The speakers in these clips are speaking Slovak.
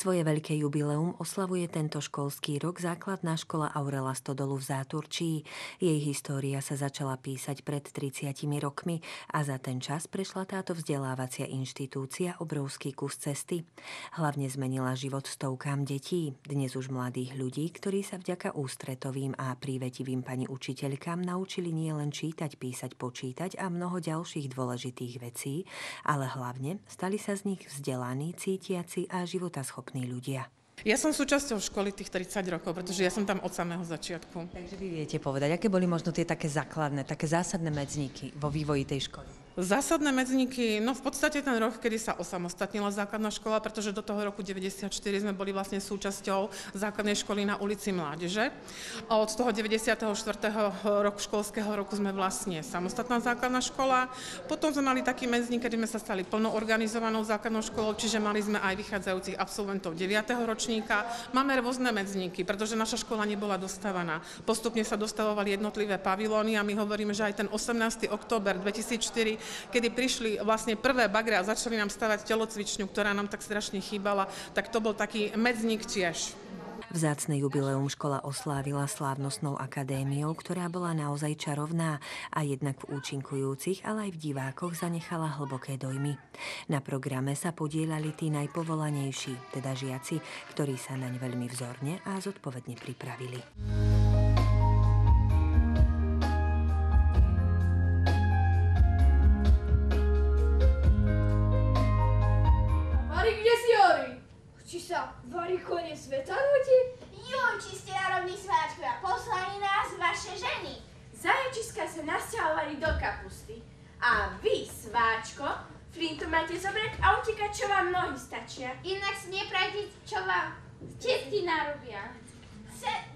Svoje veľké jubileum oslavuje tento školský rok základná škola Aurela Stodolu v Záturčí. Jej história sa začala písať pred 30 rokmi a za ten čas prešla táto vzdelávacia inštitúcia obrovský kus cesty. Hlavne zmenila život stovkám detí, dnes už mladých ľudí, ktorí sa vďaka ústretovým a prívetivým pani učiteľkám naučili nielen čítať, písať, počítať a mnoho ďalších dôležitých vecí, ale hlavne stali sa z nich vzdelaní, cítiaci a životaschopní ľudia. Ja som súčasťou školy tých 30 rokov, pretože ja som tam od samého začiatku. Takže vy viete povedať, aké boli možno tie také základné, také zásadné medzníky vo vývoji tej školy? Zásadné medzníky, no v podstate ten rok, kedy sa osamostatnila základná škola, pretože do toho roku 94 sme boli vlastne súčasťou základnej školy na ulici Mládeže. A od toho 94. roku školského roku sme vlastne samostatná základná škola. Potom sme mali taký medzník, kedy sme sa stali plnoorganizovanou základnou školou, čiže mali sme aj vychádzajúcich absolventov 9. ročníka. Máme rôzne medzníky, pretože naša škola nebola dostávaná. Postupne sa dostavovali jednotlivé pavilóny a my hovoríme, že aj ten 18. október 2004, kedy prišli vlastne prvé bagre a začali nám stavať telocvičňu, ktorá nám tak strašne chýbala, tak to bol taký medzník tiež. Vzácne jubileum škola oslávila slávnostnou akadémiou, ktorá bola naozaj čarovná a jednak v účinkujúcich, ale aj v divákoch zanechala hlboké dojmy. Na programe sa podieľali tí najpovolanejší, teda žiaci, ktorí sa naň veľmi vzorne a zodpovedne pripravili. Či sa varí koniec sveta rodí? Joj, či ste narovní sváčkovia, poslali nás vaše ženy. Zajačiska sa nasťahovali do kapusty. A vy, sváčko, flintu máte zobrať a utekať, čo vám nohy stačia. Inak si neprajte, čo vám tetky narobia.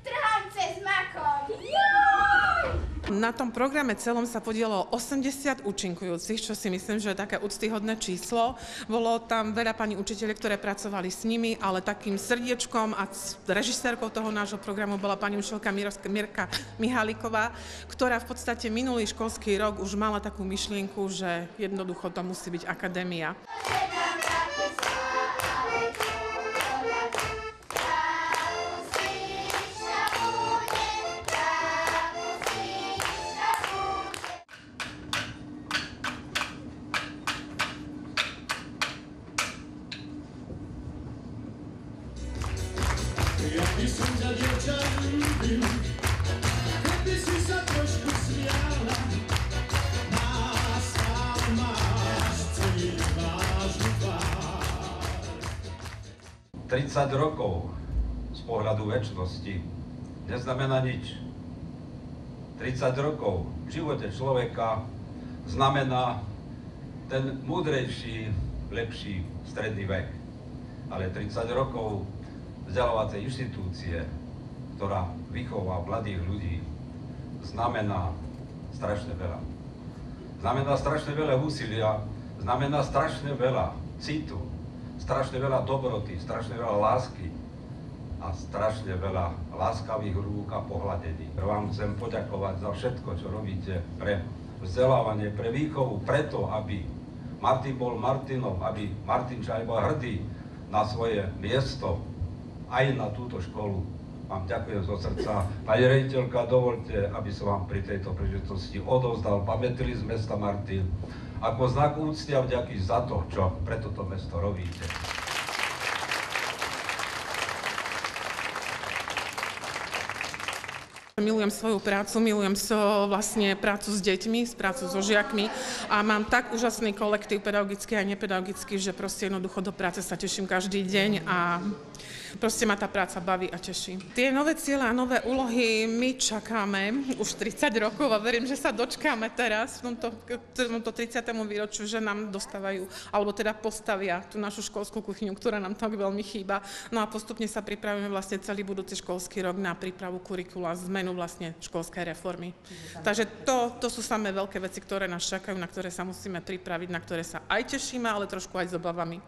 Trhance s makom. Na tom programe celom sa podielalo 80 účinkujúcich, čo si myslím, že je také úctyhodné číslo. Bolo tam veľa pani učiteľiek, ktoré pracovali s nimi, ale takým srdiečkom a režisérkou toho nášho programu bola pani učiteľka Mirka Mihaliková, ktorá v podstate minulý školský rok už mala takú myšlienku, že jednoducho to musí byť akadémia. Ja by som ťa, dievča, ľúbil, keby si sa trošku smiala. Máš celý vážnu tvár. 30 rokov z pohľadu večnosti neznamená nič. 30 rokov v živote človeka znamená ten múdrejší, lepší stredný vek. Ale 30 rokov vzdelávacej inštitúcie, ktorá vychová mladých ľudí, znamená strašne veľa. Znamená strašne veľa úsilia, znamená strašne veľa citu, strašne veľa dobroty, strašne veľa lásky a strašne veľa láskavých rúk a pohľadení. Vám chcem poďakovať za všetko, čo robíte pre vzdelávanie, pre výchovu, preto, aby Martin bol Martinom, aby Martin Čaj bol hrdý na svoje miesto, aj na túto školu. Vám ďakujem zo srdca. Pani riaditeľka, dovolte, aby som vám pri tejto príležitosti odovzdal pamätný z mesta Martin ako znak úcty a vďaky za to, čo pre toto mesto robíte. Milujem svoju prácu, milujem vlastne prácu s deťmi, prácu so žiakmi a mám tak úžasný kolektív pedagogický a nepedagogický, že proste jednoducho do práce sa teším každý deň a proste ma tá práca baví a teší. Tie nové ciele a nové úlohy my čakáme už 30 rokov a verím, že sa dočkáme teraz v tomto 30. výročiu, že nám dostávajú, alebo teda postavia tú našu školskú kuchyňu, ktorá nám tak veľmi chýba. No a postupne sa pripravíme vlastne celý budúci školský rok na prípravu kurikula, zmenu vlastne školskej reformy. Takže to sú samé veľké veci, ktoré nás čakajú, na ktoré sa musíme pripraviť, na ktoré sa aj tešíme, ale trošku aj s obavami.